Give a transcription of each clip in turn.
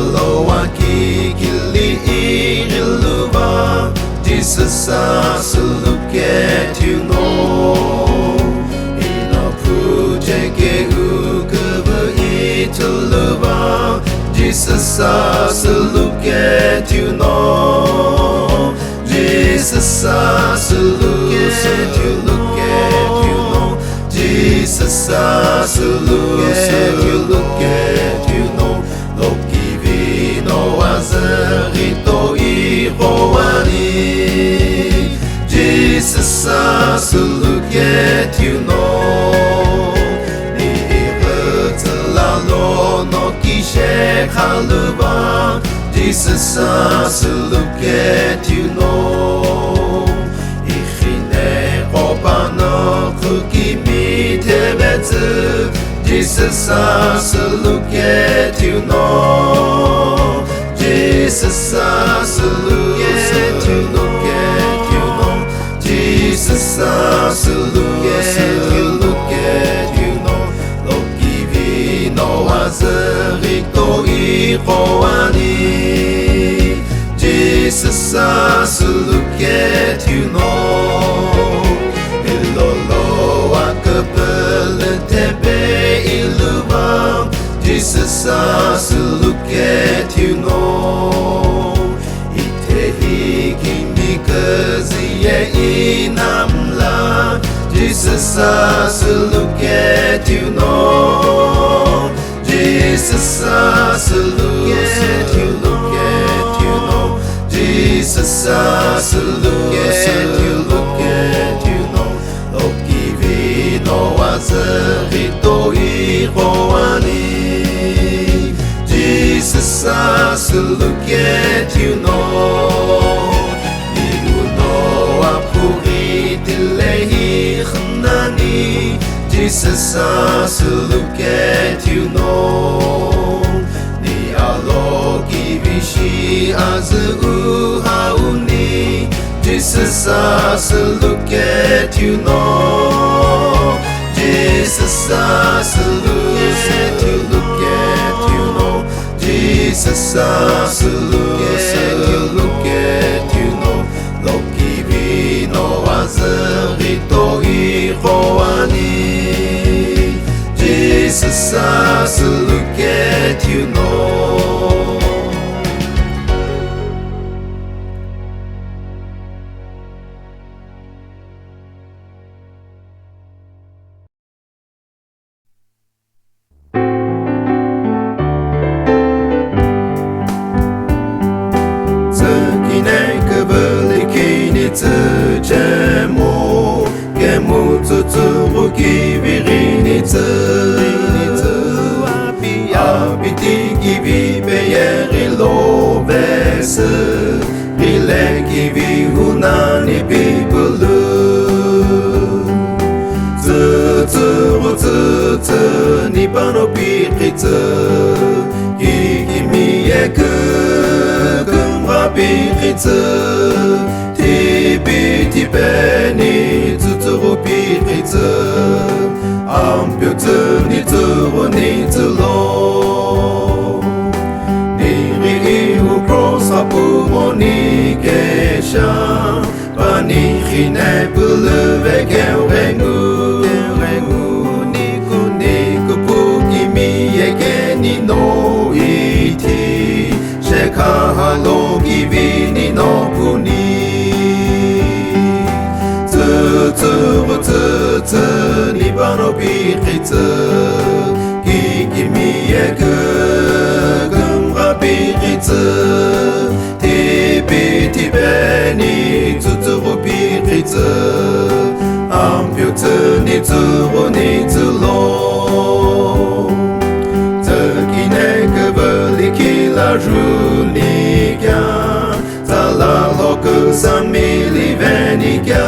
Eloah ki gili iriluva, Jesus us look at you know. Ino pujeke ukava ituluva, Jesus us look at you know. Jesus us look at you, look at you know. Jesus us look at you, look at you know. Loki vino azerito iroani. Jesus us look at you know. Ni irtelalo no kishe haluba. Jesus us look at you know. Ichine kopano kukimi tebetze. Jesus us look at you know. Jesus us look at you, look at you know. Jesus us look at you, look at you know. Loki vino azerito iroani. Jesus us look at you know. Ilolo akapele tebe iluva. Jesus us look at you know. Itehi kimikazi ye inamla. Jesus us look at you know. Jesus us look at you, look at you know. Jesus us look at you, look at you know. Loki vino azerito iroani. Jesus us look at you know. You know apuriti lehi chnani. Jesus us look at you know. Ni alogi vishi azu hauni. Jesus us look at you know. Jesus us look at you, look at you know. Jesus us look at you, look at you know. Loki vino azerito iroani. Jesus us look at you know. Tsujemo Gemu tuturu kivirinitsu Abiti kivi beyeri lovese Rile kivi hunani bibulu Tsuturu tsutu nipano piritsu Kikimi yeku kumra piritsu Tibi beni tuturu piritsu Ampiutu nituru nitulo Niri ihu cross apumo nikesha Pani chine bulu vegeurengu Niku niku pukimi yegeni no iti Sheka halogi vini no puni Tsu nibano piritsu Kikimi yeke gumra piritsu Tibi beni tuturu piritsu Ampiutu nituru nitulo Tekine keveliki la junika Tala loku samili venika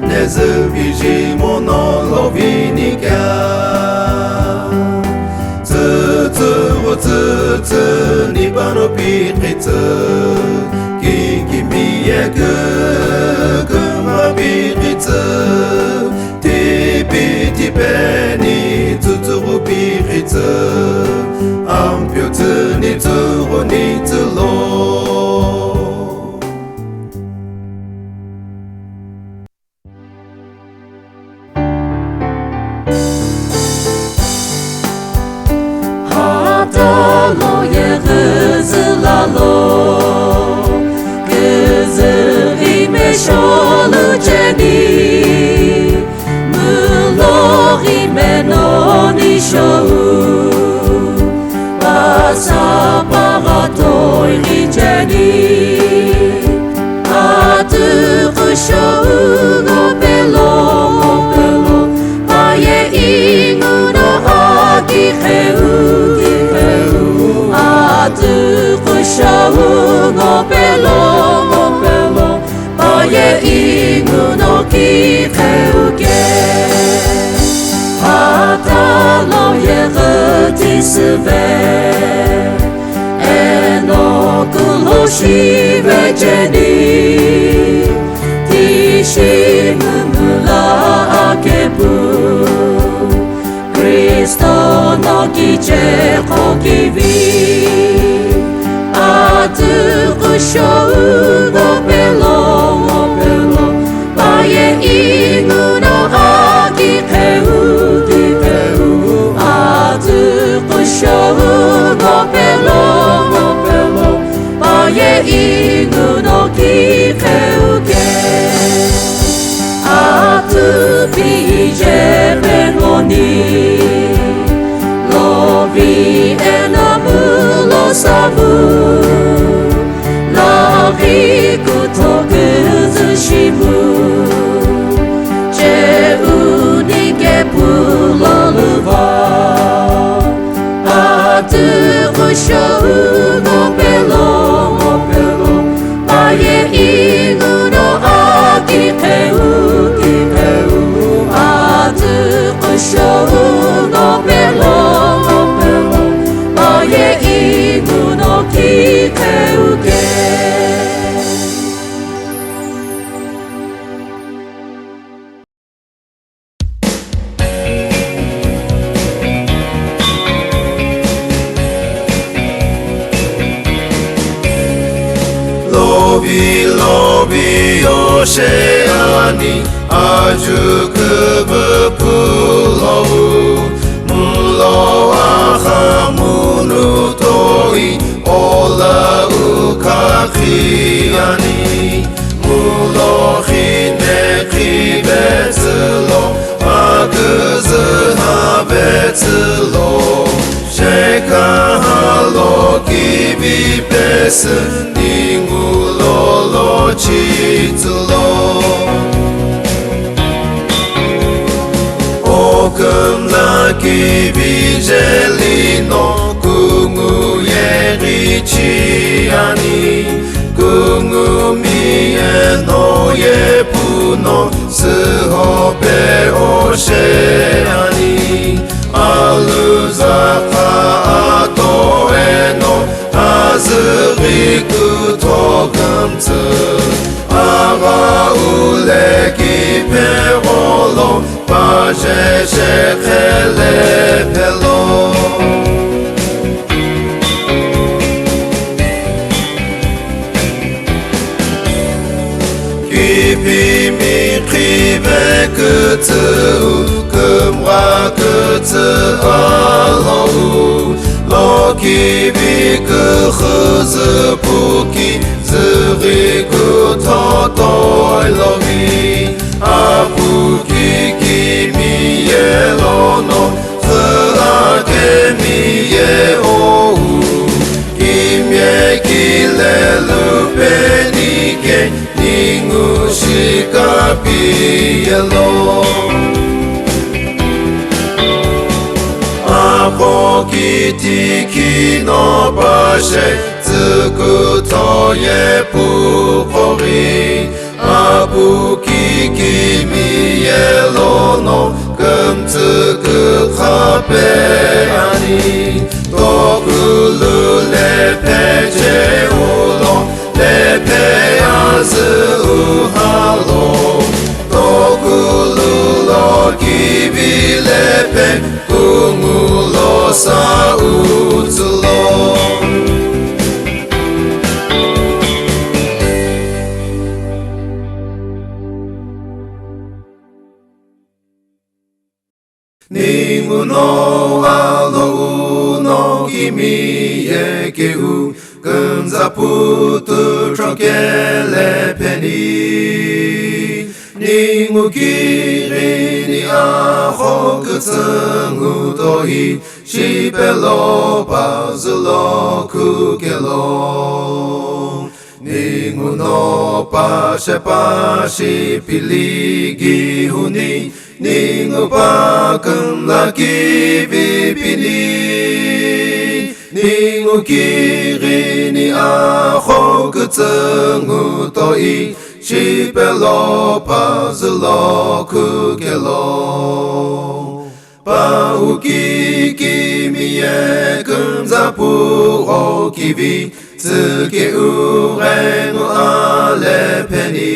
Nezviji monolovinika Tsu nibano piritsu Kikimi yeke kumra piritsu beni tutuğu biritı Ampiyotini tuğuni tulo Hatalo yığızılalo Kızı imeş olu ceni Mülo imenon işoğu Basa bağatoy giceni Atı kışoğu gopelo Paye inguno agi kheu Atı kışoğu gopelo Paye inguno ki kheuke Hatalo yığıtı sıve Enokuloshi veceni Tişi mümüla akebu Kristo no gice kogivi Atı kışoğu gopelo Paye inguno agi kheu Atı kışoğu gopelo Paye inguno ki kheuke Atı pije benoni Lovi enamulo samu Lovi kuto kızışimu Ce unike puloluva Atı kışoğu gopelo Paye inguno agi kheu Atı kışoğu gopelo Paye inguno ki kheuke Lobi oceani 아주 그부풀러우 물러와하 무누토이 올라우 카키아니 물러히네 키베틀로 마그즈 하베틀로 쉐카할로 기비베스 닝울로로 치틀로 오금나기 비젤리노 궁우예리 치아니 궁우미에 노예 부노 스호베 오셰아니 알루자카 아토에노 아즈리쿠 토금트 아가울레 기페홀로 바제셰켈레펠로 기비미 기베 그트 금과 그트 알로우 로기비 그 흐즈 부기 ዝሪ ኩቶቶይሎሚ አቡጊ ጊሚየሎኖ ፍአገሚየኦሁ ጊሜጊሌሉፔኒጌ ኒንጉሺካፒየሎ 아포기티키노바셰 즈কু토য়ে পুপরি 아부기기미엘로노 금츠그카페아니 도굴루레페제울로 레페아즈우할로 도굴루로 기비 lepek kumulo sa utlo Ninguno alo uno kimi yekehu Gunza putu trokele peni Ningu kiri ni aho kutsungu tohi Shipelo pazulo kukelo Ningu no pashe pashi piligi huni Ningu pakam laki vipini Ningu kiri ni aho kutsungu toi Shipelo pazulo kukelo Pauki kimiye kunzapu o kivi Tsuke urenu ale peni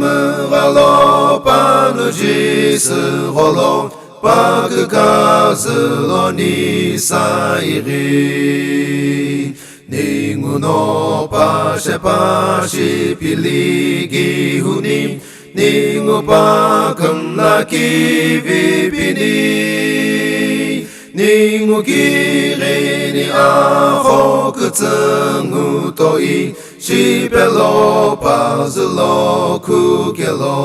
Pakkumuralo panujisrolo Pakkukazlo nisairi Ningu no pashe pashi piligi huni Ningu pakam laki vipini Ningu kiri ni aho kutsungu toi Shipelo pazulo kukelo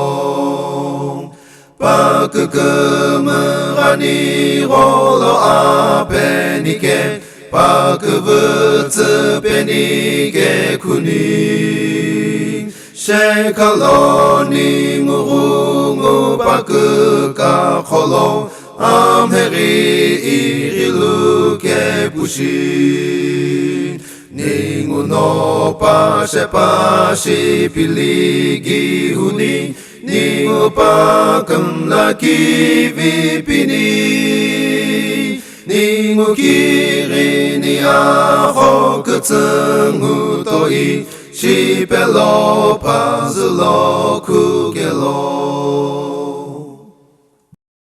Pakkumurani rolo apenike Pakkuvutsu penike kuni Shekaloni murungu pakkukakolo Amheri irilu kepushi Ningu no pashe pashi piligi huni Ningu pakam laki vipini Ningu kiri ni aho kutsungu toi Shipelo pazulo kukelo